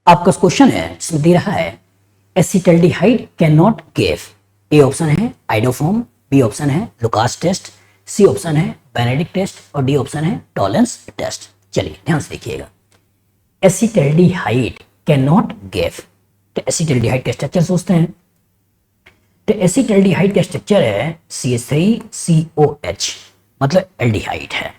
आपका क्वेश्चन है इसमें दे रहा है acetaldehyde can not give. A option है आइडोफॉर्म, बी ऑप्शन है लुकास टेस्ट, सी ऑप्शन है बेनेडिक्ट टेस्ट और डी ऑप्शन है टॉलेंस टेस्ट। चलिए ध्यान से देखिएगा। एसिटल्डिहाइड कैन नॉट गिव, तो एसिटल्डिहाइड का स्ट्रक्चर सोचते हैं। तो एसिटल्डिहाइड का स्ट्रक्चर है CH3COH, मतलब एल्डिहाइड है।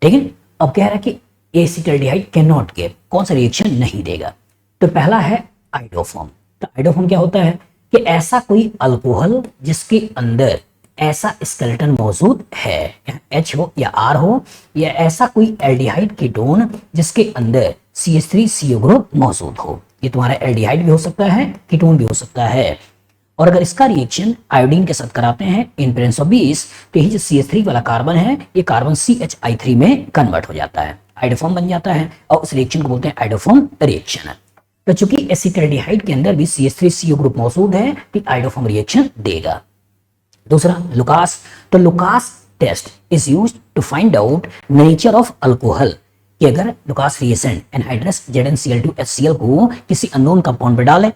ठीक है, अब कह रहा है कि एसिटल्डिहाइड कैन नॉट गिव, कौन सा रिएक्शन नहीं देगा। तो पहला है आइडोफॉर्म। तो आइडोफॉर्म क्या होता है कि ऐसा कोई अल्कोहल जिसके अंदर ऐसा स्केलेटन मौजूद है, H हो या R हो, या ऐसा कोई एल्डिहाइड कीटोन जिसके अंदर CH3CO ग्रुप मौजूद हो। ये तुम्हारा एल्डिहाइड भी हो सकता है, कीटोन भी हो सकता है। और अगर इसका रिएक्शन आयोडीन के साथ कराते हैं इन प्रेजेंस ऑफ बेस, तो ये जो CH3 वाला कार्बन है ये कार्बन CHI3 में कन्वर्ट हो जाता है, आइडोफॉर्म बन जाता है, और उस रिएक्शन को बोलते हैं आइडोफॉर्म रिएक्शन। तो चूंकि एसिटल्डिहाइड के अंदर भी CH3CO ग्रुप मौजूद है तो आइडोफॉर्म रिएक्शन देगा। दूसरा लुकास। तो Lucas test is used to find out nature of alcohol, कि अगर लुकास रिएजेंट एनहाइड्रस ZnCl2HCl को किसी अननोन कंपाउंड पे डालें,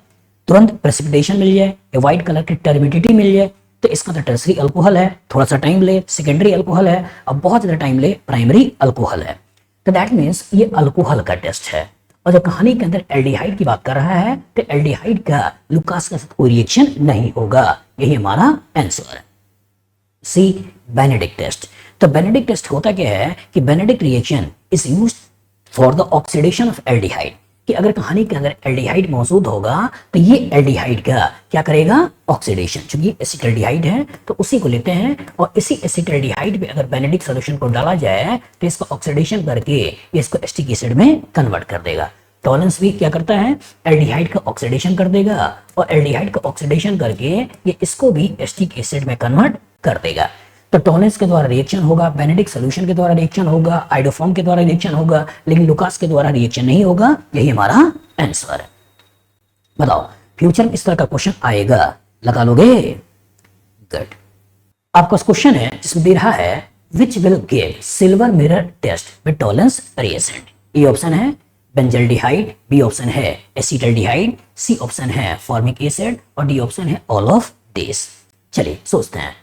तुरंत प्रेसिपिटेशन मिल जाए या व्हाइट कलर की टर्बिडिटी मिल जाए, तो इसका तो टर्सरी अल्कोहल है, थोड़ा सा टाइम ले सेकेंडरी अल्कोहल है, अब बहुत ज्यादा टाइम ले प्राइमरी अल्कोहल है। तो दैट मीन्स ये अल्कोहल का टेस्ट है। और जब कहानी के अंदर एल्डिहाइड की बात कर रहा है तो एल्डिहाइड का लुकास के साथ कोई रिएक्शन नहीं होगा, यही हमारा आंसर है। सी बेनेडिक्ट टेस्ट। तो बेनेडिक्ट टेस्ट होता क्या है कि Benedict reaction is used for the oxidation of aldehyde, कि अगर कहानी के अंदर एल्डिहाइड मौजूद होगा तो ये एल्डिहाइड का क्या करेगा, ऑक्सीडेशन। चूंकि एसिटल्डिहाइड है तो उसी को लेते हैं और इसी एसिटल्डिहाइड पे अगर बेनेडिक्ट सॉल्यूशन को डाला जाए तो इसका ऑक्सीडेशन करके इसको एसिटिक एसिड में कन्वर्ट कर देगा। टॉलेंस भी क्या करता है, एल्डिहाइड का ऑक्सीडेशन कर देगा और एल्डिहाइड का ऑक्सीडेशन करके ये इसको भी एसिटिक एसिड में कन्वर्ट कर देगा। तो टॉलेंस के द्वारा रिएक्शन होगा, बेनेडिक्ट सॉल्यूशन के द्वारा रिएक्शन होगा, आइडोफॉर्म के द्वारा रिएक्शन होगा, लेकिन लुकास के द्वारा रिएक्शन नहीं होगा, यही हमारा आंसर है। बताओ फ्यूचर में इस तरह का क्वेश्चन आएगा, लगा लोगे? गुड। आपका क्वेश्चन है जिसमें दे रहा है which will give silver mirror test with Tollens reagent. A option है बेंजल्डिहाइड, बी ऑप्शन है एसिटल्डिहाइड, सी ऑप्शन है फॉर्मिक एसिड और डी ऑप्शन है ऑल ऑफ दिस। चलिए सोचते हैं,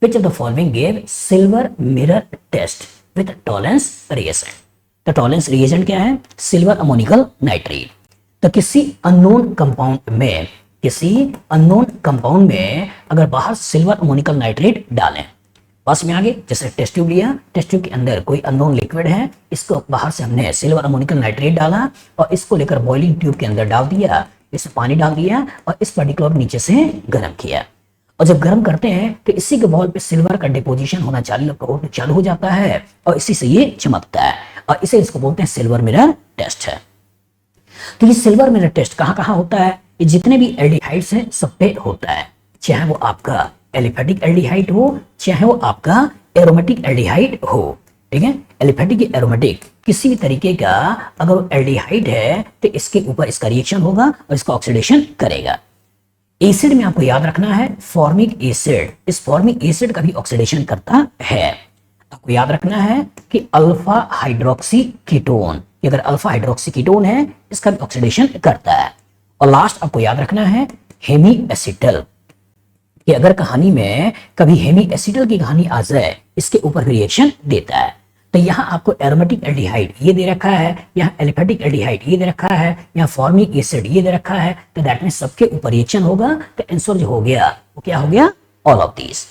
which of the following gave silver mirror test with tolerance reagent। तो Tollens reagent क्या है, सिल्वर अमोनिकल नाइट्रेट। तो किसी अननोन कंपाउंड में अगर बाहर सिल्वर अमोनिकल नाइट्रेट डालें, बस में आगे जैसे टेस्ट ट्यूब लिया, टेस्ट ट्यूब के अंदर कोई अननोन लिक्विड है, इसको बाहर से हमने सिल्वर अमोनिकल नाइट्रेट डाला और इसको लेकर बॉइलिंग ट्यूब के अंदर डाल दिया, इसमें पानी डाल दिया और इस पर्टिकुलर नीचे से गर्म किया। और जब गर्म करते हैं तो इसी के बॉल पे सिल्वर का डिपोजिशन होना चालू हो जाता है और इसी से ये चमकता है और इसको बोलते हैं सिल्वर मिरर टेस्ट है। तो ये सिल्वर मिरर टेस्ट कहाँ होता है, ये जितने भी एल्डिहाइड्स हैं सब पे होता है, चाहे वो आपका एलिफेटिक एल्डिहाइड हो चाहे वो आपका एरोमेटिक एल्डिहाइड हो। ठीक है, एलिफेटिक या एरोमेटिक किसी भी तरीके का अगर वो एल्डिहाइड है तो इसके ऊपर इसका रिएक्शन होगा और इसका ऑक्सीडेशन करेगा। एसिड में आपको याद रखना है फॉर्मिक एसिड, इस फॉर्मिक एसिड का भी ऑक्सीडेशन करता है। आपको याद रखना है कि अल्फा हाइड्रोक्सी कीटोन, अगर अल्फा हाइड्रोक्सी कीटोन है इसका भी ऑक्सीडेशन करता है। और लास्ट आपको याद रखना है हेमी एसिटल, कि अगर कहानी में कभी हेमी एसिटल की कहानी आ जाए इसके ऊपर भी रिएक्शन देता है। तो यहाँ आपको एरोमेटिक एल्डिहाइड ये दे रखा है, यहाँ एलिफेटिक एल्डिहाइड ये दे रखा है, यहाँ फॉर्मिक एसिड ये दे रखा है, तो दैट मींस सबके ऊपर रिएक्शन होगा। तो आंसर जो हो गया वो क्या हो गया, ऑल ऑफ दीस।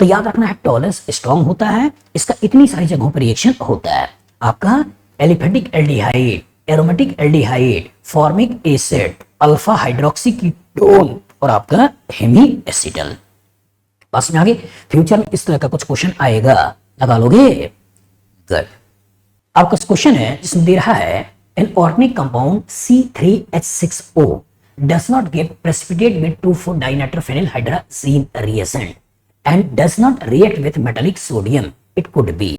तो याद रखना है टॉलेंस स्ट्रॉन्ग होता है, इसका इतनी सारी जगहों पर रिएक्शन होता है। आपका aliphatic aldehyde, aromatic aldehyde, formic acid, alpha hydroxy ketone और आपका हेमी एसिटल। बस में आगे फ्यूचर में इस तरह का कुछ क्वेश्चन आएगा, लगा लोगे? गुड। आपका क्वेश्चन है जिसमें दे रहा है an organic compound C3H6O does not give precipitate with 2,4-dinitrophenylhydrazine reagent and does not react with metallic sodium, it could be।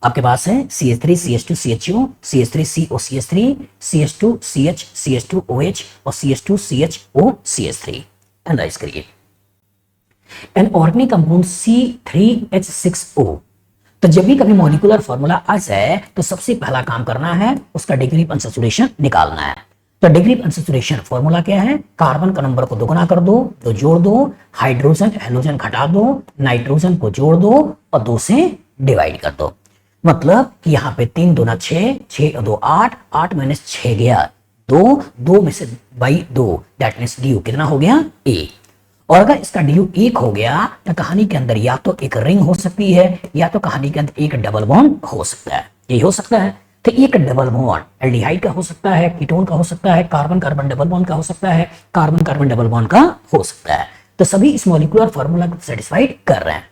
आपके पास है CH3 CH2 CHO, CH3 COCH3, CH2 CH CH2OH और CH2 CHO CH3। Analyse करिए। an organic compound C3H6O, तो जब भी कभी molecular formula आ जाए तो सबसे पहला काम करना है उसका डिग्री ऑफ अनसैचुरेशन निकालना है। तो डिग्री ऑफ अनसैचुरेशन फॉर्मूला क्या है, कार्बन का नंबर को दोगुना कर दो, दो जोड़ दो, हाइड्रोजन हेलोजन घटा दो, नाइट्रोजन को जोड़ दो और 2 से डिवाइड कर दो। मतलब कि यहाँ पे 3 दूना 6, 6 और 2 8, 8 माइनस 6 गया 2, 2 में से बाई 2, दैट मीन्स डी कितना हो गया 1। और अगर इसका डी 1 हो गया तो कहानी के अंदर या तो एक रिंग हो सकती है या तो कहानी के अंदर एक डबल बॉन्ड हो सकता है, यही हो सकता है। तो एक डबल बॉन्ड एल्डिहाइड का हो सकता है, कीटोन का हो सकता है, कार्बन कार्बन डबल बॉन्ड का हो सकता है, कार्बन कार्बन डबल बॉन्ड का हो सकता है। तो सभी इस मॉलिक्यूलर फार्मूला को सेटिस्फाइड कर रहे हैं।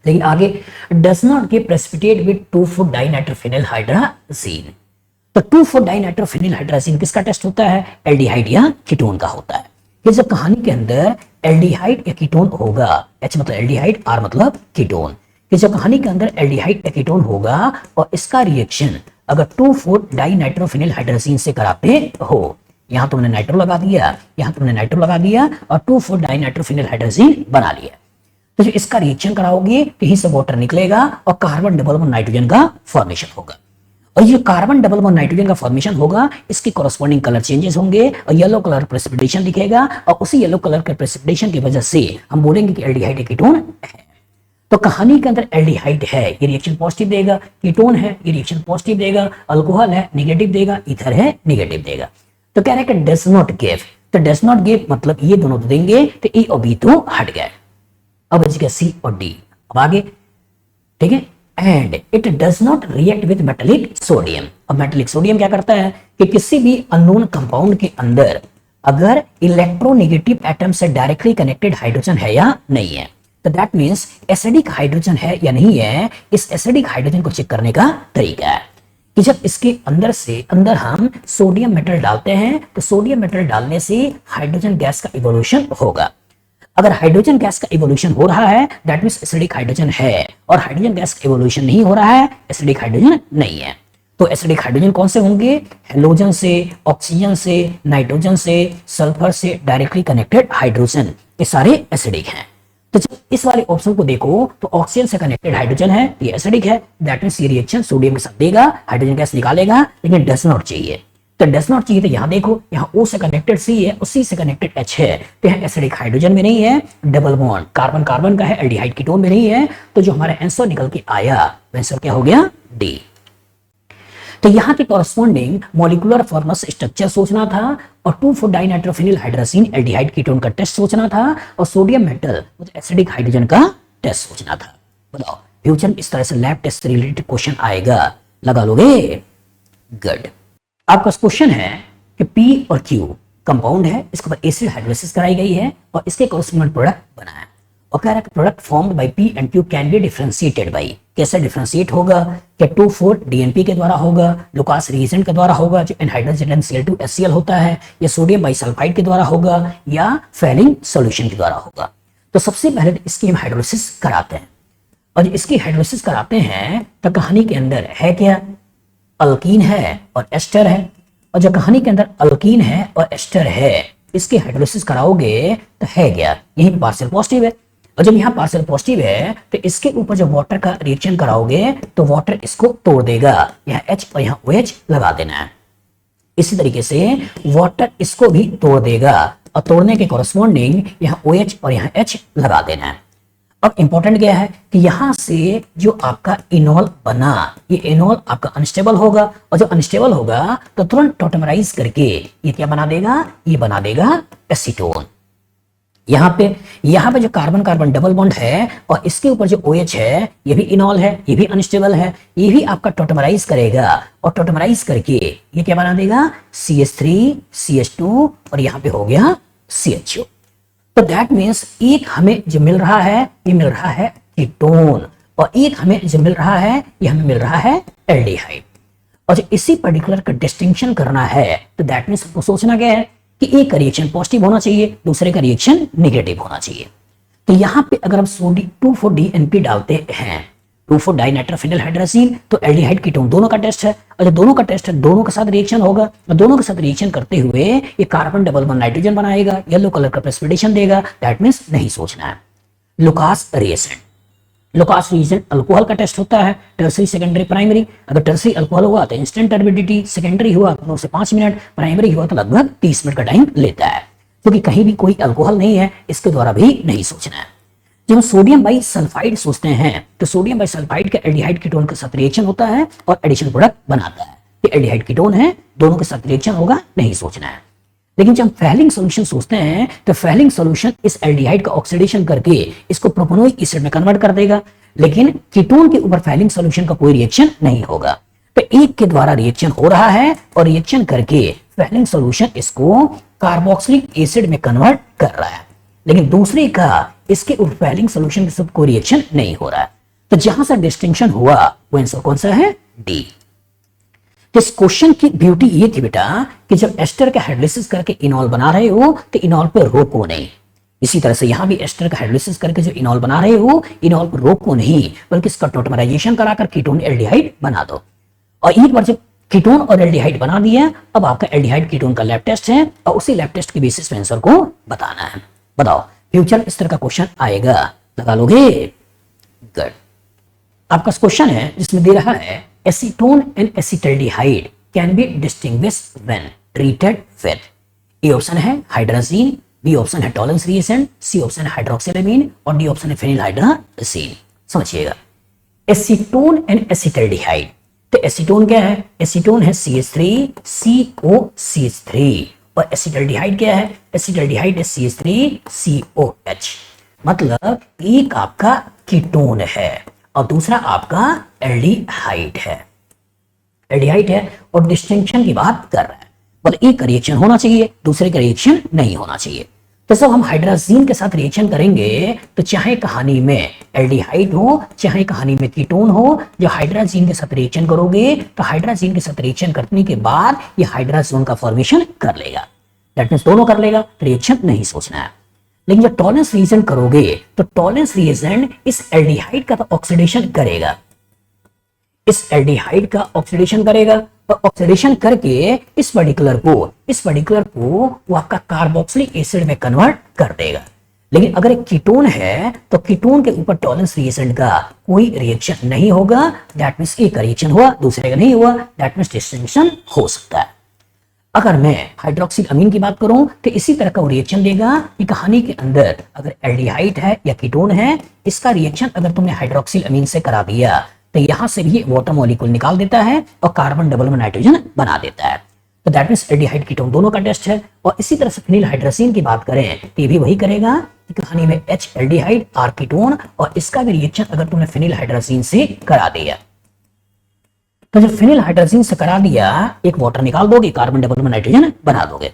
लेकिन आगे does not give precipitate with 2,4 dinitrophenyl hydrazine. तो 2,4 डाइनाइट्रोफिनिल हाइड्राजीन किसका टेस्ट होता है, एल्डिहाइड या कीटोन का होता है। कि जब कहानी के अंदर एल्डिहाइड या कीटोन होगा, H मतलब एल्डिहाइड, R मतलब कीटोन, कि जब कहानी के अंदर एल्डिहाइड या कीटोन होगा और इसका रिएक्शन अगर 2,4 डाइनाइट्रोफिनिल हाइड्राजीन से कराते हो, यहां तुमने नाइट्रो लगा दिया, यहां तुमने नाइट्रो लगा दिया और 2,4 डाइनाइट्रोफिनिल हाइड्राजीन बना लिया, तो जो इसका रिएक्शन कराओगे कहीं से वाटर निकलेगा और कार्बन डबल बॉन्ड नाइट्रोजन का फॉर्मेशन होगा। और ये कार्बन डबल बॉन्ड नाइट्रोजन का फॉर्मेशन होगा, इसके कॉरस्पॉन्डिंग कलर चेंजेस होंगे और येलो कलर प्रेसिपिटेशन दिखेगा और उसी येलो कलर के प्रेसिपिटेशन की वजह से हम बोलेंगे कि एल्डिहाइड कीटोन है। तो कहानी के अंदर एल्डिहाइड है, ये रिएक्शन पॉजिटिव देगा, कीटोन है ये रिएक्शन पॉजिटिव देगा, अल्कोहल है नेगेटिव देगा, ईथर है नेगेटिव देगा। तो कह रहे हैं कि डज नॉट गिव, तो डज नॉट गिव मतलब ये दोनों तो देंगे, तो ए और बी तो हट गए। अब बच गया सी और डी। अब आगे ठीक है, and it does not react with metallic sodium. अब मेटालिक सोडियम क्या करता है कि किसी भी अननोन कंपाउंड के अंदर अगर इलेक्ट्रोनेगेटिव एटम से डायरेक्टली कनेक्टेड हाइड्रोजन है या नहीं है, तो दैट मींस एसिडिक हाइड्रोजन है या नहीं है। इस एसिडिक हाइड्रोजन को चेक करने का तरीका है कि जब इसके अंदर से अंदर हम सोडियम मेटल डालते हैं तो सोडियम मेटल डालने से हाइड्रोजन गैस का इवोल्यूशन होगा। अगर हाइड्रोजन गैस का इवोल्यूशन हो रहा है दैट मींस एसिडिक हाइड्रोजन है, और हाइड्रोजन गैस का इवोल्यूशन नहीं हो रहा है, एसिडिक हाइड्रोजन नहीं है। तो एसिडिक हाइड्रोजन कौन से होंगे, हेलोजन से, ऑक्सीजन से, नाइट्रोजन से, सल्फर से डायरेक्टली कनेक्टेड हाइड्रोजन, ये सारे एसिडिक हैं। तो जब इस वाले ऑप्शन को देखो तो ऑक्सीजन से कनेक्टेड हाइड्रोजन है, ये एसिडिक है, दैट मींस ये रिएक्शन सोडियम के साथ देगा, हाइड्रोजन गैस निकालेगा, लेकिन डज नॉट चाहिए। तो डज नॉट चाहिए तो यहां देखो, यहाँ O से कनेक्टेड C है, उसी से कनेक्टेड H है, तो यहाँ एसिडिक हाइड्रोजन में नहीं है, डबल बॉन्ड कार्बन कार्बन का है, एल्डिहाइड कीटोन में नहीं है। तो जो हमारा आंसर निकल के आया आंसर क्या हो गया, D। तो यहाँ के कॉरस्पॉन्डिंग मॉलिक्यूलर फॉर्मूला स्ट्रक्चर सोचना था और 2,4 डाइनाइट्रोफिनिल हाइड्राजीन एल्डिहाइड कीटोन का टेस्ट सोचना था और सोडियम मेटल एसिडिक हाइड्रोजन का टेस्ट सोचना था। बताओ फ्यूचर में इस तरह से लैब टेस्ट से रिलेटेड क्वेश्चन आएगा, लगा लोगे, गुड। आपका क्वेश्चन है कि P और Q कंपाउंड है, इसके ऊपर एसिड हाइड्रोलिसिस कराई गई है और इसके कॉरस्पॉन्डिंग प्रोडक्ट बनाया है और कह रहा है कि product formed by P and Q can be differentiated by, कैसे डिफरेंशिएट होगा, क्या 2,4 DNP के द्वारा होगा, लुकास रिएजेंट के द्वारा होगा जो एनहाइड्रोजन Cl2HCl होता है, या सोडियम बाइसल्फाइड के द्वारा होगा, या फेलिंग सॉल्यूशन के द्वारा होगा। तो सबसे पहले इसकी हम हाइड्रोलिसिस कराते हैं और जब इसकी हाइड्रोलिसिस कराते हैं तो कहानी के अंदर है क्या, अल्कीन है और एस्टर है, और जब कहानी के अंदर अल्कीन है और एस्टर है इसकी हाइड्रोलिसिस कराओगे तो है क्या, यही पार्शियल पॉजिटिव है, और जब यहाँ पार्शियल पॉजिटिव है तो इसके ऊपर जब वाटर का रिएक्शन कराओगे तो वाटर इसको तोड़ देगा, यहाँ H और यहाँ OH लगा देना है। इसी तरीके से वाटर इसको भी तोड़ देगा और तोड़ने के कॉरस्पॉन्डिंग यहाँ OH और यहाँ H लगा देना है। अब इंपॉर्टेंट क्या है कि यहां से जो आपका इनॉल बना, ये इनॉल आपका अनस्टेबल होगा और जब अनस्टेबल होगा तो तुरंत टॉटमराइज करके ये क्या बना देगा, ये बना देगा एसीटोन। यहाँ पे जो कार्बन कार्बन डबल बॉन्ड है और इसके ऊपर जो OH है ये भी इनॉल है, ये भी अनस्टेबल है, ये भी आपका टॉटमराइज करेगा और टॉटमराइज करके ये क्या बना देगा, CH3 CH2 और यहाँ पे हो गया CHO। तो दैट मीन्स एक हमें जो मिल रहा है ये मिल रहा है कीटोन और एक हमें जो मिल रहा है ये हमें मिल रहा है एल्डिहाइड। और जो इसी पर्टिकुलर का डिस्टिंक्शन करना है तो दैट मीन्स आपको सोचना क्या है कि एक का रिएक्शन पॉजिटिव होना चाहिए, दूसरे का रिएक्शन नेगेटिव होना चाहिए। तो यहाँ पे अगर हम 2,4 DNP डालते हैं, 2,4 डाइनाइट्रोफिनिल हाइड्राजीन, तो एल्डिहाइड कीटोन दोनों का टेस्ट है और जब दोनों का टेस्ट है दोनों के साथ रिएक्शन होगा और दोनों के साथ रिएक्शन करते हुए ये कार्बन डबल बॉन्ड नाइट्रोजन बनाएगा, येलो कलर का प्रेसिपिटेशन देगा, दैट मींस नहीं सोचना है। Lucas reagent, Lucas reagent alcohol का टेस्ट होता है, टर्सरी, सेकेंडरी, प्राइमरी। अगर टर्सरी अल्कोहल हुआ तो इंस्टेंट टर्बिडिटी, सेकेंडरी हुआ तो 9 से 5 मिनट, प्राइमरी हुआ तो लगभग 30 मिनट का टाइम लेता है, क्योंकि कहीं भी कोई अल्कोहल नहीं है, इसके द्वारा भी नहीं सोचना है। जब हम सोडियम बाई सल्फाइड सोचते हैं तो सोडियम बाई सल्फाइड का एल्डिहाइड कीटोन के साथ रिएक्शन होता है और एडिशन प्रोडक्ट बनाता है। ये एल्डिहाइड कीटोन है, दोनों के साथ रिएक्शन होगा, नहीं सोचना है। लेकिन जब फेलिंग सॉल्यूशन सोचते हैं तो फेलिंग सॉल्यूशन इस एल्डिहाइड का ऑक्सीडेशन करके इसको प्रोपेनोइक एसिड में कन्वर्ट कर देगा, लेकिन कीटोन के ऊपर फेलिंग सॉल्यूशन का कोई रिएक्शन नहीं होगा। तो एक के द्वारा रिएक्शन हो रहा है और रिएक्शन करके फेलिंग सॉल्यूशन इसको कार्बोक्सिलिक एसिड में कन्वर्ट कर रहा है, लेकिन दूसरे का इसके ऊपर फेलिंग सॉल्यूशन के साथ कोई रिएक्शन नहीं हो रहा है। तो जहां से डिस्टिंक्शन हुआ वो आंसर कौन सा है? डी। तो इस क्वेश्चन की ब्यूटी ये थी बेटा कि जब एस्टर का हाइड्रोलिसिस करके इनॉल बना रहे हो तो इनॉल पे रोको नहीं। इसी तरह से यहां भी एस्टर का हाइड्रोलिसिस करके जो इनॉल बना रहे हो, इनॉल पर रोको नहीं, बल्कि इसका टोटमराइजेशन कराकर कीटोन एल्डिहाइड बना दो। और एक बार जब कीटोन और एल्डिहाइड बना दिया, अब आपका एल्डिहाइड कीटोन का लैब टेस्ट है और उसी लैब टेस्ट के बेसिस पे आंसर को बताना है। बताओ, फ्यूचर इस तरह का क्वेश्चन आएगा, लगा लोगे? गुड। आपका क्वेश्चन है जिसमें दे रहा है acetone and acetaldehyde can be distinguished when treated with. A option है हाइड्राजीन, बी ऑप्शन है टॉलेंस रिएजेंट, सी ऑप्शन है हाइड्रोक्सिलामीन और डी ऑप्शन है फेनिलहाइड्राजीन। समझिएगा, एसीटोन एंड एसिटल्डिहाइड। तो एसीटोन क्या है? एसीटोन है CH3COCH3 और एसिटल्डिहाइड क्या है? एसिटल्डिहाइड है CH3COH। मतलब एक आपका कीटोन है और दूसरा आपका एल्डिहाइड है। एल्डिहाइड है और डिस्टिंक्शन की बात कर रहा है, मतलब एक का रिएक्शन होना चाहिए, दूसरे का रिएक्शन नहीं होना चाहिए। तो जब हम हाइड्राजीन के साथ रिएक्शन करेंगे तो चाहे कहानी में एल्डिहाइड हो चाहे कहानी में कीटोन हो, जो हाइड्राजीन के साथ रिएक्शन करोगे तो हाइड्राजीन के साथ रिएक्शन करने के बाद ये हाइड्राजोन का फॉर्मेशन कर लेगा। दैट मींस दोनों कर लेगा, रिएक्शन नहीं सोचना है। लेकिन जब टॉलेंस रिएजेंट करोगे तो टॉलेंस रिएजेंट इस एल्डिहाइड का तो ऑक्सीडेशन करेगा, इस एल्डिहाइड का ऑक्सीडेशन करेगा और ऑक्सीडेशन करके इस पर्टिकुलर को वो आपका कार्बोक्सिलिक एसिड में कन्वर्ट कर देगा। लेकिन अगर एक कीटोन है तो कीटोन के ऊपर टॉलेंस रिएजेंट का कोई रिएक्शन नहीं होगा। दैट मींस एक का रिएक्शन हुआ, दूसरे का नहीं हुआ, दैट मींस डिस्टिंक्शन हो सकता है। अगर मैं हाइड्रोक्सिल अमीन की बात करूं तो इसी तरह का रिएक्शन देगा कि कहानी के अंदर अगर एल्डिहाइड है या कीटोन है, इसका रिएक्शन अगर तुमने हाइड्रोक्सिल अमीन से करा दिया तो यहां से भी वाटर मॉलिक्यूल निकाल देता है और कार्बन डबल में नाइट्रोजन बना देता है। तो दैट मींस एल्डिहाइड कीटोन दोनों का टेस्ट है। और इसी तरह से फिनिलहाइड्राजीन की बात करें तो ये भी वही करेगा कि कहानी में H एल्डिहाइड R कीटोन और इसका भी रिएक्शन अगर तुमने फिनिलहाइड्राजीन से करा दिया तो जब फिनिलहाइड्राजीन से करा दिया एक वाटर निकाल दोगे, कार्बन डबल में नाइट्रोजन बना दोगे।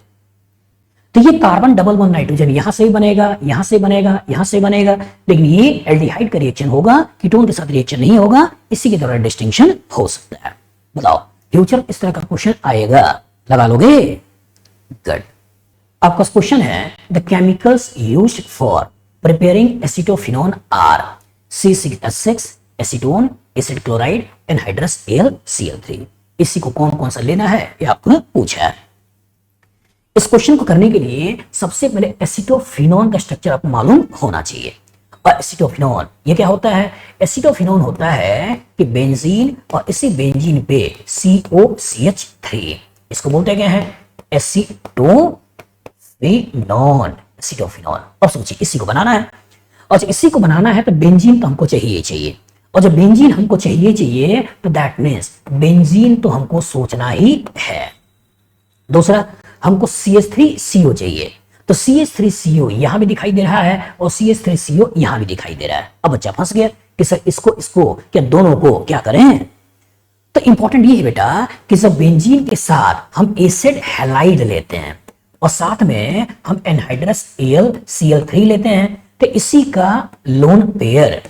तो ये कार्बन डबल बॉन्ड नाइट्रोजन यहां से बनेगा, यहां से बनेगा, यहां से बनेगा, लेकिन ये एल्डिहाइड का रिएक्शन होगा, कीटोन के साथ रिएक्शन नहीं होगा। इसी के दौरान डिस्टिंक्शन हो सकता है। बताओ, फ्यूचर इस तरह का क्वेश्चन आएगा, लगा लोगे? गुड। आपका क्वेश्चन है the chemicals used for preparing acetophenone are C6H6, acetone, acid chloride, anhydrous AlCl3। इसी को कौन कौन सा लेना है ये आपको पूछा है। इस क्वेश्चन को करने के लिए सबसे पहले एसिटोफिनोन का स्ट्रक्चर आपको मालूम होना चाहिए। और एसिटोफिनोन ये क्या होता है? एसिटोफिनोन होता है कि बेंजीन और इसी बेंजीन पे COCH3, इसको बोलते क्या है? एसिटोफिनोन। एसिटोफिनोन। अब सोचिए इसी को बनाना है, और जब इसी को बनाना है तो बेंजीन तो हमको चाहिए, और जब बेंजीन हमको चाहिए तो दैट मींस बेंजीन तो हमको सोचना ही है। दूसरा, हमको CH3CO चाहिए, तो CH3CO यहां भी दिखाई दे रहा है और CH3CO यहां भी दिखाई दे रहा है। अब बच्चा फंस गया कि सर इसको क्या दोनों को क्या करें? तो इंपॉर्टेंट ये है बेटा कि जब बेंजीन के साथ हम एसिड हैलाइड लेते हैं और साथ में हम एनहाइड्रस AlCl3 लेते हैं तो इसी का लोन पेयर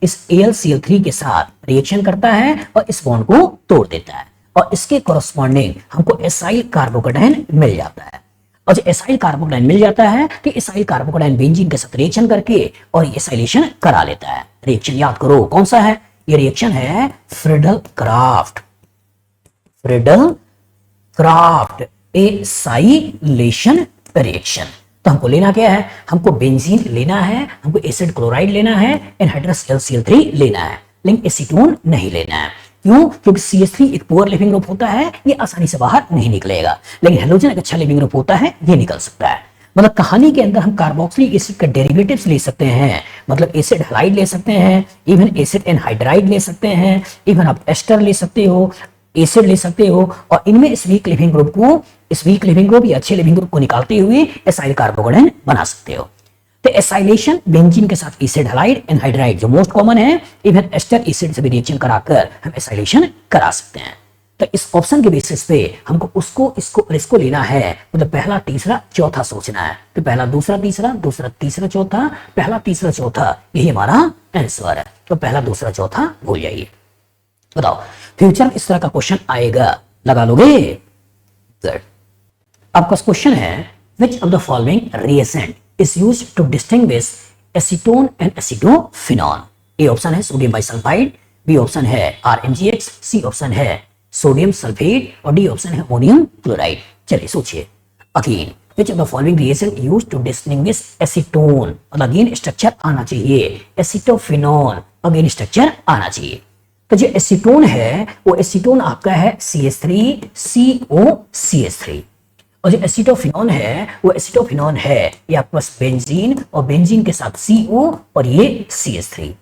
इस AlCl3 के साथ रिएक्शन करता है और इस बॉन्ड को तोड़ देता है और इसके कॉरस्पॉन्डिंग हमको एसाइल कार्बोकेटाइन मिल जाता है। और जब एसाइल कार्बोकेटाइन मिल जाता है तो एसाइल कार्बोकेटाइन बेंजीन के साथ रिएक्शन करके और एसाइलेशन करा लेता है। रिएक्शन याद करो कौन सा है? ये रिएक्शन है फ्रीडल क्राफ्ट एसाइलेशन रिएक्शन। तो तो हमको लेना क्या है, हमको बेंजीन लेना है, हमको एसिड क्लोराइड लेना है, एनहाइड्रस LCl3 लेना है, लेकिन एसीटोन नहीं लेना है। क्यों? क्योंकि CH3 एक पुअर लिविंग ग्रुप होता है, ये आसानी से बाहर नहीं निकलेगा, लेकिन हेलोजन एक अच्छा लिविंग ग्रुप होता है, ये निकल सकता है। मतलब कहानी के अंदर हम कार्बोक्सिलिक एसिड का डेरिवेटिव्स ले सकते हैं, मतलब एसिड हैलाइड ले सकते हैं, इवन एसिड एनहाइड्राइड ले सकते हैं, इवन आप एस्टर ले सकते हो, एसिड ले सकते हो, और इनमें इस वीक लिविंग ग्रुप या अच्छे लिविंग ग्रुप को निकालते हुए एसाइल कार्बोगोनेन बना सकते हो। तो एसाइलेशन बेंजीन के साथ एसिड हैलाइड एनहाइड्राइड जो मोस्ट कॉमन है, इवन एस्टर एसिड से भी रिएक्शन कराकर हम एसाइलेशन करा सकते हैं। तो इस ऑप्शन के बेसिस पे हमको उसको इसको और इसको लेना है, मतलब पहला तीसरा चौथा सोचना है। तो पहला दूसरा तीसरा चौथा, पहला तीसरा चौथा, यही हमारा आंसर है। तो पहला दूसरा चौथा भूल जाइए। बताओ फ्यूचर में इस तरह का क्वेश्चन आएगा, लगा लोगे? गुड। आपका क्वेश्चन है विच of the following reagent is used to distinguish acetone and acetophenone? A option है सोडियम बाइसल्फाइड, बी ऑप्शन है RMgX, सी ऑप्शन है सोडियम सल्फेट और डी ऑप्शन है अमोनियम क्लोराइड। चलिए सोचिए again, which of the following reagent used to distinguish acetone? और again structure आना चाहिए, acetophenone अगेन स्ट्रक्चर आना चाहिए। तो जो एसीटोन है वो एसीटोन आपका है CH3COCH3, और जो एसिटोफिनोन है वो एसिटोफिनोन है ये आपके पास बेंजीन, और बेंजीन के साथ CO और ये CH3।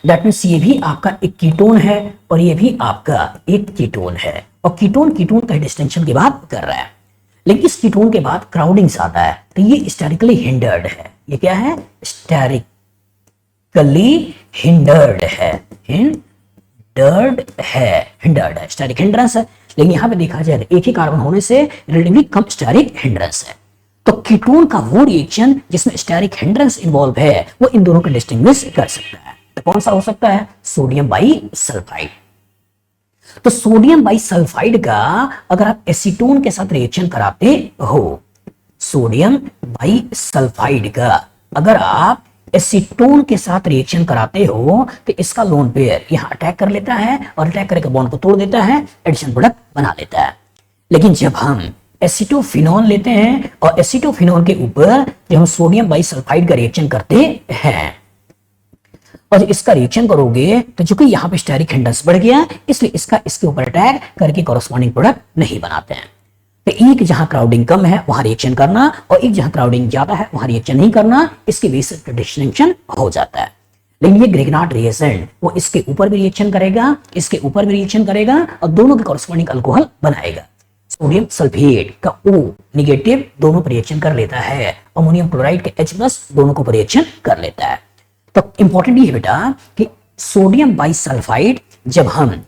दैट मींस ये भी आपका एक कीटोन है और ये भी आपका एक कीटोन है, और कीटोन का डिस्टिंक्शन की बात कर रहा है। लेकिन इस कीटोन के बाद क्राउडिंग आता है, तो ये स्टेरिकली हिंडर्ड है। ये क्या है? स्टेरिकली हिंडर्ड है, हिंडर्ड है, स्टेरिक हिंड्रेंस है। लेकिन यहां पे देखा जाए तो एक ही कार्बन होने से रिलेटिवली कम स्टेरिक हिंड्रेंस है। तो कीटोन का वो रिएक्शन जिसमें स्टेरिक हिंड्रेंस इन्वॉल्व है वो इन दोनों को डिस्टिंग्विश कर सकता है। तो कौन सा हो सकता है? Sodium bisulphide. तो सोडियम बाइसल्फाइड का अगर आप एसीटोन के साथ रिएक्शन कराते हो, सोडियम बाइसल्फाइड का अगर आप एसीटोन के साथ रिएक्शन कराते हो तो इसका लोन पेयर यहां अटैक कर लेता है और अटैक करके बॉन्ड को तोड़ देता है, एडिशन प्रोडक्ट बना लेता है। लेकिन जब हम एसिटोफिनोन लेते हैं और एसिटोफिनोन के ऊपर जब हम सोडियम बाइसल्फाइड का रिएक्शन करते हैं और इसका रिएक्शन करोगे तो चूंकि यहां पे स्टेरिक हिंड्रेंस बढ़ गया, इसलिए इसका इसके ऊपर अटैक करके कॉरस्पॉन्डिंग प्रोडक्ट नहीं बनाते हैं। तो एक जहां क्राउडिंग कम है वहां रिएक्शन करना, और एक जहां क्राउडिंग ज्यादा है वहां रिएक्शन नहीं करना, इसके बेसिस पे डिस्टिंक्शन हो जाता है। लेकिन ये ग्रेगनार्ड रिएजेंट वो इसके ऊपर भी रिएक्शन करेगा, इसके ऊपर भी रिएक्शन करेगा और दोनों के कॉरस्पॉन्डिंग अल्कोहल बनाएगा। सोडियम सल्फेट का O निगेटिव दोनों पर रिएक्शन कर लेता है, अमोनियम क्लोराइड के H+ दोनों को रिएक्शन कर लेता है। तो इंपॉर्टेंट ये है बेटा कि सोडियम बाइसल्फाइड जब हम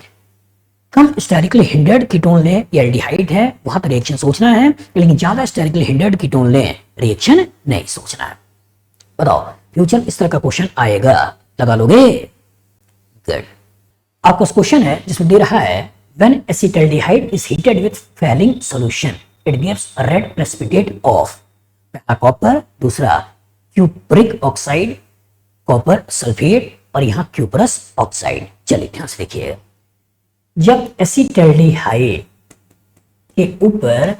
कम स्टेरिकली हिंडर्ड कीटोन ले, एल्डिहाइड है वहां तो रिएक्शन सोचना है, लेकिन ज्यादा स्टेरिकली हिंडर्ड कीटोन ले रिएक्शन नहीं सोचना है। बताओ फ्यूचर इस तरह का क्वेश्चन आएगा, लगा लोगे? गुड। आपका क्वेश्चन है जिसमें दे रहा है when acetaldehyde is heated with falling solution it gives red precipitate of, पहला कॉपर, दूसरा क्यूप्रिक ऑक्साइड, कॉपर सल्फेट, और यहां क्यूपरस ऑक्साइड। चलिए ध्यान से देखिएगा, जब एसिटाल्डिहाइड के ऊपर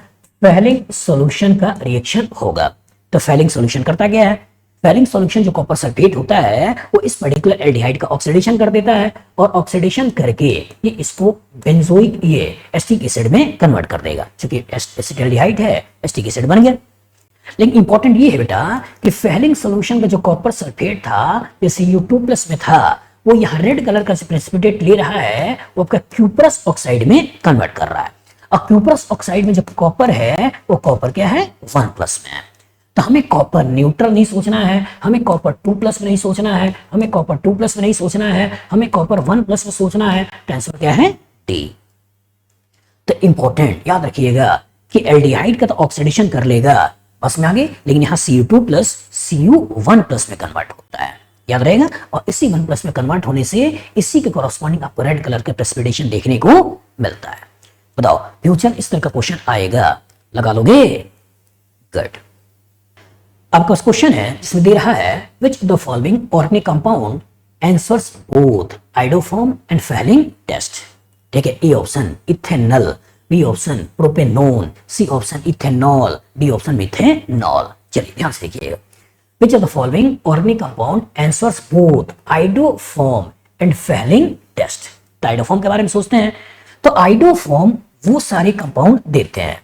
फैलिंग सॉल्यूशन का रिएक्शन होगा तो फैलिंग सॉल्यूशन करता क्या है? फैलिंग सॉल्यूशन जो कॉपर सल्फेट होता है वो इस पर्टिकुलर एल्डिहाइड का ऑक्सीडेशन कर देता है, और ऑक्सीडेशन करके ये इसको बेंजोइक ये एसिटिक एसिड में कन्वर्ट कर देगा। क्योंकि एसिटाल्डिहाइड है, एसिटिक एसिड बन गया। लेकिन इंपॉर्टेंट ये है बेटा कि फैलिंग सॉल्यूशन का जो कॉपर सल्फेट था जैसे Cu2+ में था, वो यहाँ रेड कलर का प्रेसिपिटेट ले रहा है, वो आपका क्यूपरस ऑक्साइड में कन्वर्ट कर रहा है। और क्यूपरस ऑक्साइड में जो कॉपर है वो कॉपर क्या है? 1+ में है। तो हमें कॉपर न्यूट्रल नहीं सोचना है, हमें कॉपर 2+ में नहीं सोचना है, हमें कॉपर 2+ में नहीं सोचना है, हमें कॉपर 1+ में सोचना है। तो आंसर क्या है? डी। तो इंपॉर्टेंट याद रखिएगा कि एल्डिहाइड का तो ऑक्सीडेशन कर लेगा बस में आगे, लेकिन यहाँ Cu2+ Cu1+ में कन्वर्ट होता है, याद रहेगा। और इसी 1+ में कन्वर्ट होने से इसी के कॉरस्पॉन्डिंग आपको रेड कलर का प्रेसिपिटेशन देखने को मिलता है। बताओ फ्यूचर इस तरह का क्वेश्चन आएगा, लगा लोगे? गुड। आपका क्वेश्चन है जिसमें दे रहा है which the following organic compound answers both iodoform and Fehling test. ठीक है, A option ethanol B option propanone, C option ethanol, D option methanol. चलिए ध्यान से देखिएगा, which of the following organic compound answers both iodoform and Fehling test. तो iodoform के बारे में सोचते हैं, तो आइडोफॉर्म वो सारे कंपाउंड देते हैं,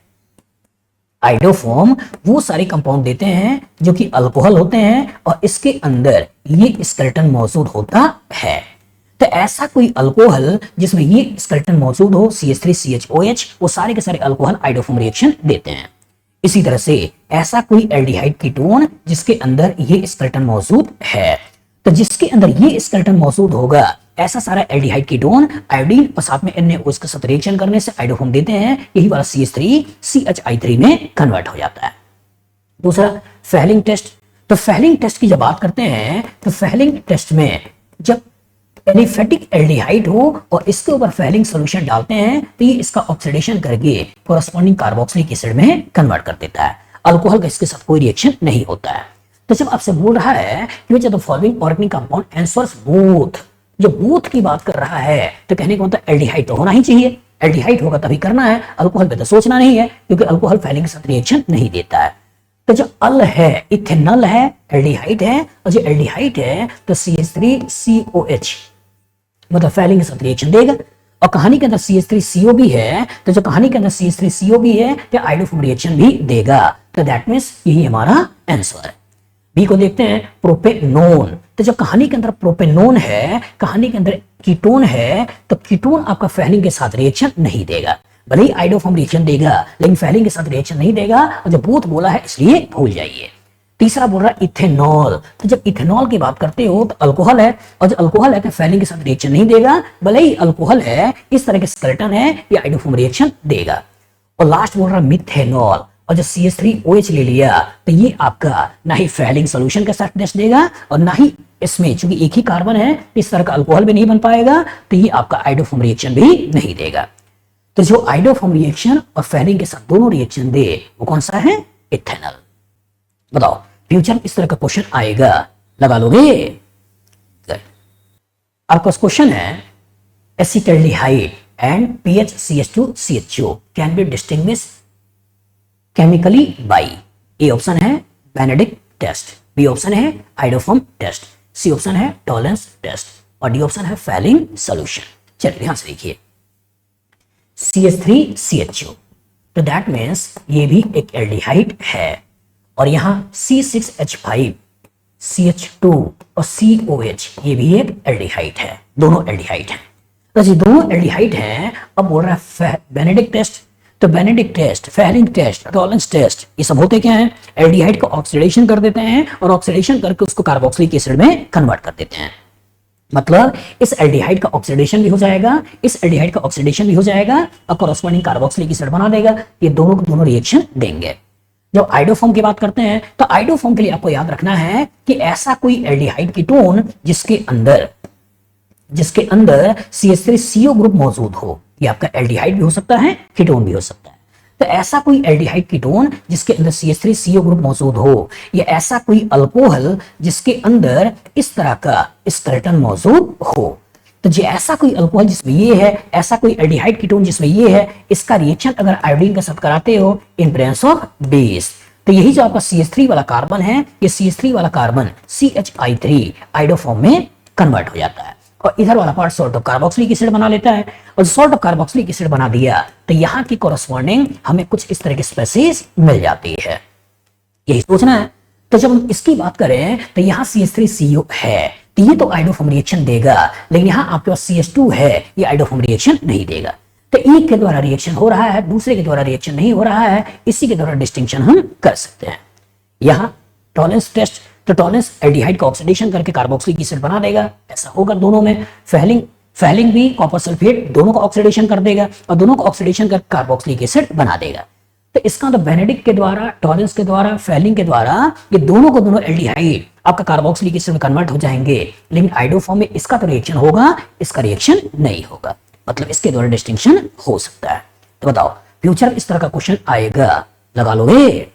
आइडोफॉर्म वो सारे कंपाउंड देते हैं जो कि अल्कोहल होते हैं और इसके अंदर ये स्केलेटन मौजूद होता है। तो ऐसा कोई अल्कोहल जिसमें ये स्केलेटन मौजूद हो CH3CHOH, वो सारे के सारे अल्कोहल आइडोफॉर्म रिएक्शन देते हैं। इसी तरह से ऐसा कोई एल्डिहाइड कीटोन जिसके अंदर ये स्केलेटन मौजूद है, तो जिसके अंदर ये स्केलेटन मौजूद होगा ऐसा सारा एल्डिहाइड कीटोन आयोडीन और साथ में NaOH के साथ रिएक्शन करने से आइडोफॉर्म देते हैं, यही वाला CH3CHI3 में कन्वर्ट हो जाता है। दूसरा फेलिंग टेस्ट। तो फेलिंग टेस्ट की जब बात करते हैं तो फेलिंग टेस्ट में जब एलिफेटिक एल्डिहाइड हो और इसके ऊपर फेलिंग सॉल्यूशन डालते हैं तो ये इसका ऑक्सीडेशन करके कोरस्पॉन्डिंग कार्बोक्सिलिक एसिड में कन्वर्ट कर देता है। अल्कोहल का इसके साथ कोई रिएक्शन नहीं होता है। तो जब आपसे बोल रहा है कि विच of the following organic compound answers both, जो बोथ की बात कर रहा है तो कहने का मतलब एल्डिहाइड तो होना ही चाहिए, एल्डिहाइड होगा तभी करना है, अल्कोहल पे तो सोचना नहीं है क्योंकि अल्कोहल फेलिंग के साथ रिएक्शन नहीं देता है। तो जो अल है इथेनॉल है, एल्डिहाइड है, और जो एल्डिहाइड है तो CH3COH मतलब फेलिंग के साथ रिएक्शन देगा। और कहानी के अंदर CH3CO भी है, तो जो कहानी के अंदर CH3CO भी है तो आइडोफॉर्म रिएक्शन भी देगा। तो दैट मींस यही हमारा आंसर है। बी को देखते हैं प्रोपेनोन। तो जो कहानी के अंदर प्रोपेनोन है, कहानी के अंदर कीटोन है, तो कीटोन आपका फेलिंग के साथ रिएक्शन नहीं देगा, भले ही आइडोफॉर्म रिएक्शन देगा लेकिन फेलिंग के साथ रिएक्शन नहीं देगा। और जो बोथ बोला है इसलिए भूल जाइए। तीसरा बोल रहा है इथेनॉल। तो जब इथेनॉल की बात करते हो तो अल्कोहल है, और जो अल्कोहल है तो फेलिंग के साथ रिएक्शन नहीं देगा, भले ही अल्कोहल है, इस तरह के स्केलेटन है, ये आइडोफॉर्म रिएक्शन देगा। और लास्ट बोल रहा है मिथेनॉल, और जो CH3OH ले लिया तो ये आपका ना ही फेलिंग सॉल्यूशन के साथ टेस्ट देगा और ना ही इसमें चूंकि एक ही कार्बन है इस तरह का अल्कोहल भी नहीं बन पाएगा, तो ये आपका आइडोफॉर्म रिएक्शन भी नहीं देगा। तो जो आइडोफॉर्म रिएक्शन और फेलिंग के साथ दोनों रिएक्शन दे वो कौन सा है? इथेनॉल। बताओ फ्यूचर में इस तरह का क्वेश्चन आएगा, लगा लोगे? आपका क्वेश्चन है acetaldehyde and PHCH2CHO can be distinguish chemically by. A option है बेनेडिक्ट टेस्ट, बी ऑप्शन है आइडोफॉर्म टेस्ट, सी ऑप्शन है टॉलरेंस टेस्ट और डी ऑप्शन है फेलिंग सॉल्यूशन। चलिए ध्यान से देखिए CH3CHO, तो दैट मीन्स ये भी एक एल्डिहाइड है और यहां C6H5 CH2 और COH ये भी एक एल्डिहाइड है, दोनों एल्डिहाइड हैं। तो ये दोनों एल्डिहाइड हैं। अब बोल रहा है बेनेडिक्ट टेस्ट, तो Benedict test, Fehling test, Tollens test, ये सब होते क्या हैं? एल्डिहाइड को ऑक्सीडेशन कर देते हैं और ऑक्सीडेशन करके उसको कार्बोक्सिलिक एसिड में कन्वर्ट कर देते हैं। मतलब इस एल्डिहाइड का ऑक्सीडेशन भी हो जाएगा, इस एल्डिहाइड का ऑक्सीडेशन भी हो जाएगा और कोरस्पॉन्डिंग कार्बोक्सिलिक एसिड बना देगा। ये दोनों को दोनों रिएक्शन देंगे। जब आइडोफॉर्म की बात करते हैं तो आइडोफॉर्म के लिए आपको याद रखना है कि ऐसा कोई एल्डिहाइड कीटोन जिसके अंदर CH3CO ग्रुप मौजूद हो, ये आपका एल्डिहाइड भी हो सकता है, कीटोन भी हो सकता है। तो ऐसा कोई एल्डिहाइड कीटोन जिसके अंदर CH3CO ग्रुप मौजूद हो, या ऐसा कोई अल्कोहल जिसके अंदर इस तरह का स्केलेटन मौजूद हो, तो जो ऐसा कोई अल्कोहल जिसमें ये है, ऐसा कोई एल्डिहाइड कीटोन जिसमें ये है, इसका रिएक्शन अगर आयोडीन के साथ कराते हो इन प्रेजेंस ऑफ बेस, तो यही जो आपका CH3 वाला कार्बन है, ये CH3 वाला कार्बन CHI3 आइडोफॉर्म में कन्वर्ट हो जाता है और इधर वाला part salt of carboxylic acid बना लेता है। और सॉल्ट ऑफ कार्बोक्सिलिक एसिड बना दिया तो यहाँ की कोरस्पॉन्डिंग हमें कुछ इस तरह की स्पेसीज मिल जाती है, यही सोचना है। तो जब हम इसकी बात करें तो यहाँ CH3CO है तो ये तो आइडोफॉर्म रिएक्शन देगा, लेकिन यहाँ आपके पास CH2 है, ये आइडोफॉर्म रिएक्शन नहीं देगा। तो एक के द्वारा रिएक्शन हो रहा है, दूसरे के द्वारा रिएक्शन नहीं हो रहा है, इसी के द्वारा डिस्टिंक्शन हम कर सकते हैं। यहाँ टॉलरेंस टेस्ट, तो टॉलरेंस एल्डिहाइड का ऑक्सीडेशन करके कार्बोक्सिलिक एसिड बना देगा, ऐसा होगा दोनों में। फेलिंग भी कॉपर सल्फेट दोनों का ऑक्सीडेशन कर देगा और दोनों का ऑक्सीडेशन कर कार्बोक्सिलिक एसिड बना देगा। तो इसका तो बेनेडिक्ट के द्वारा, टॉलरेंस के द्वारा, फेलिंग के द्वारा ये दोनों को दोनों एल्डिहाइड आपका कार्बोक्सिलिक एसिड में कन्वर्ट हो जाएंगे, लेकिन आइडोफॉर्म में इसका तो रिएक्शन होगा, इसका रिएक्शन नहीं होगा, मतलब इसके द्वारा डिस्टिंक्शन हो सकता है। तो बताओ फ्यूचर इस तरह का क्वेश्चन आएगा, लगा लोगे?